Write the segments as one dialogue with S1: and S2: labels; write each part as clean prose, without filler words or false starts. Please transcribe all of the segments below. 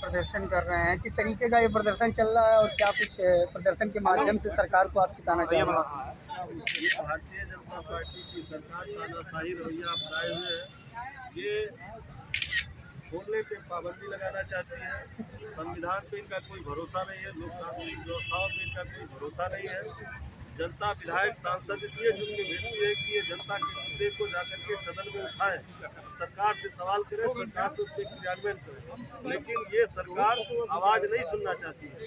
S1: प्रदर्शन कर रहे हैं, किस तरीके का ये प्रदर्शन चल रहा है और क्या कुछ प्रदर्शन के माध्यम से सरकार को आप चिताना चाह रहे हैं?
S2: ये भारतीय जनता पार्टी की सरकार तानाशाही रवैया अपनाए हुए है। ये बोलने पे पाबंदी लगाना चाहती है। संविधान पे इनका कोई भरोसा नहीं है, लोकतांत्रिक व्यवस्थाओं पे इनका कोई भरोसा नहीं है। जनता विधायक सांसद इसलिए चुन के भेजती है कि ये जनता के मुद्दे को जाकर के सदन में उठाएं, सरकार से सवाल करें, सरकार से उस पर क्रियान्वयन करें। लेकिन ये सरकार आवाज़ नहीं सुनना चाहती है।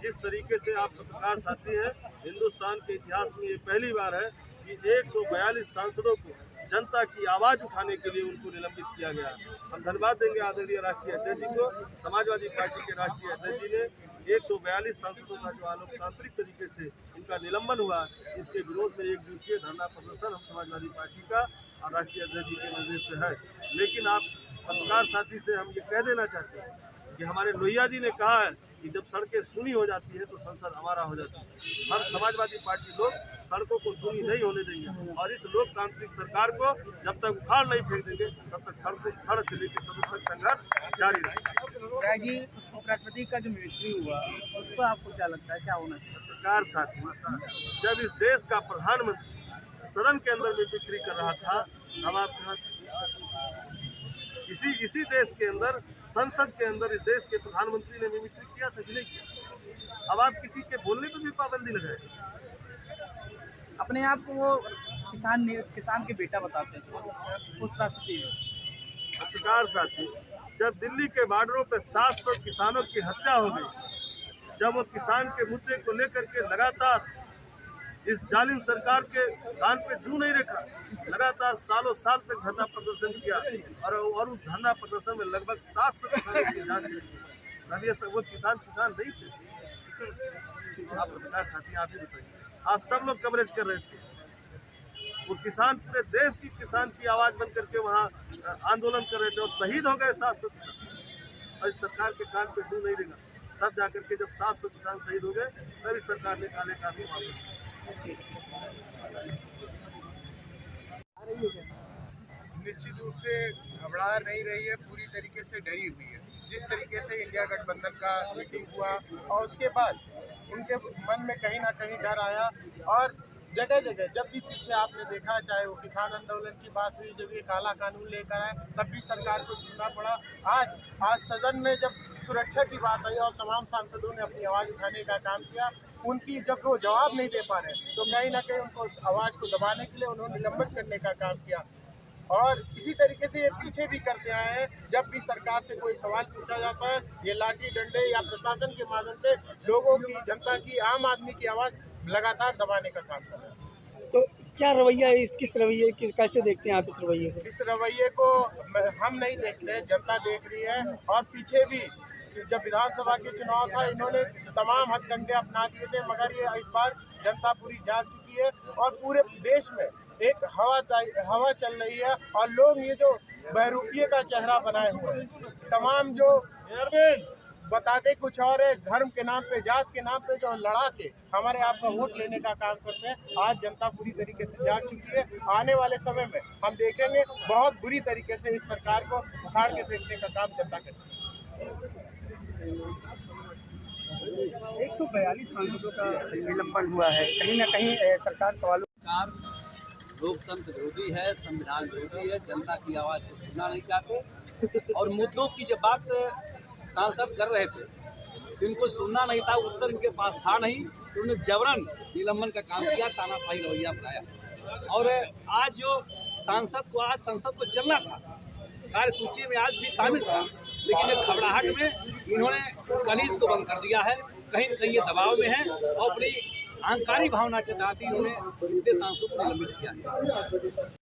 S2: जिस तरीके से आप पत्रकार साथी हैं, हिंदुस्तान के इतिहास में ये पहली बार है कि 142 सांसदों को जनता की आवाज़ उठाने के लिए उनको निलंबित किया गया। हम धन्यवाद देंगे आदरणीय राष्ट्रीय अध्यक्ष जी को। समाजवादी पार्टी के राष्ट्रीय अध्यक्ष जी ने 142 सांसदों का जो अलोकतांत्रिक तरीके से इनका निलंबन हुआ, इसके विरोध में एक दिवसीय धरना प्रदर्शन हम समाजवादी पार्टी का और राष्ट्रीय अध्यक्ष जी के निर्देश पे है। लेकिन आप पत्रकार साथी से हम ये कह देना चाहते हैं कि हमारे लोहिया जी ने कहा है कि जब सड़कें सूनी हो जाती है तो संसद हमारा हो जाती है। हम समाजवादी पार्टी लोग सड़कों को सूनी नहीं होने देंगे और इस लोकतांत्रिक सरकार को जब तक उखाड़ नहीं फेंक देंगे तब तक सड़क से लेकर सदन तक संघर्ष जारी रहेगा।
S1: उपराष्ट्रपति का जो मिनिस्ट्री हुआ उस पर आपको क्या लगता है, क्या होना चाहिए?
S2: पत्रकार साथी, जब इस देश का प्रधानमंत्री सदन के अंदर में बिक्री कर रहा था तब आप कहाँ थे? इसी देश के अंदर, संसद के अंदर इस देश के प्रधानमंत्री ने मिमिक्री किया था कि नहीं किया? अब आप किसी के बोलने पर भी पाबंदी लगाए।
S1: अपने आप को वो किसान के बेटा बताते हैं उपराष्ट्रपति।
S2: पत्रकार साथी, जब दिल्ली के बॉर्डरों पे 700 किसानों की हत्या हो गई, जब वो किसान के मुद्दे को लेकर के लगातार इस जालिम सरकार के कान पे जू नहीं रखा, लगातार सालों साल तक धरना प्रदर्शन किया और उस धरना प्रदर्शन में लगभग 700 किसानों की जान चली गई। तब ये सब वो किसान नहीं थे। आप पत्रकार साथी, आप ही बताइए, आप सब लोग कवरेज कर रहे थे। वो किसान, पूरे देश की किसान की आवाज़ बन करके वहाँ आंदोलन कर रहे थे और शहीद हो गए 700 किसान। और इस सरकार के कान पे जू नहीं लगा। तब जाकर के जब 700 किसान शहीद हो गए तब इस सरकार ने काले कानून वापस।
S3: निश्चित रूप से घबरा नहीं रही है, पूरी तरीके से डरी हुई है। जिस तरीके से इंडिया गठबंधन का मीटिंग हुआ और उसके बाद उनके मन में कहीं ना कहीं डर आया और जगह जगह जब भी पीछे आपने देखा, चाहे वो किसान आंदोलन की बात हुई, जब ये काला कानून लेकर आए तब भी सरकार को झुकना पड़ा। आज सदन में जब सुरक्षा की बात आई और तमाम सांसदों ने अपनी आवाज़ उठाने का काम किया, उनकी जब वो जवाब नहीं दे पा रहे तो कहीं ना कहीं उनको आवाज़ को दबाने के लिए उन्होंने निलंबित करने का काम किया। और इसी तरीके से ये पीछे भी करते आए हैं, जब भी सरकार से कोई सवाल पूछा जाता है ये लाठी डंडे या प्रशासन के माध्यम से लोगों की, जनता की, आम आदमी की आवाज़ लगातार दबाने का काम कर रहे हैं।
S1: तो क्या रवैया है, किस रवैये कैसे देखते हैं आप इस रवैये को?
S3: इस रवैये को हम नहीं देखते, जनता देख रही है। और पीछे भी जब विधानसभा के चुनाव था इन्होंने तमाम हथकंडे अपना दिए थे, मगर ये इस बार जनता पूरी जाग चुकी है और पूरे देश में एक हवा चल रही है और लोग ये जो बहरूपिये का चेहरा बनाए हुए हैं, तमाम जो बताते कुछ और है, धर्म के नाम पे, जात के नाम पे जो लड़ा के हमारे आपका वोट लेने का काम करते हैं, आज जनता पूरी तरीके से जाग चुकी है। आने वाले समय में हम देखेंगे बहुत बुरी तरीके से इस सरकार को उखाड़ के फेंकने का काम जनता करेगी।
S1: 142 सांसदों का निलंबन हुआ है, कहीं ना कहीं सरकार
S4: लोकतंत्र विरोधी है, संविधान विरोधी है, जनता की आवाज़ को सुनना नहीं चाहते और मुद्दों की जब बात सांसद कर रहे थे तो इनको सुनना नहीं था, उत्तर इनके पास था नहीं, तो उन्होंने जबरन निलंबन का काम किया, तानाशाही रवैया अपनाया। और आज जो संसद को चलना था, कार्यसूची में आज भी शामिल था, लेकिन एक घबराहट में इन्होंने कनीज को बंद कर दिया है। कहीं न कहीं ये दबाव में है और अपनी अहंकारी भावना के तहत इन्होंने इतने सांसदों को निलंबित किया है।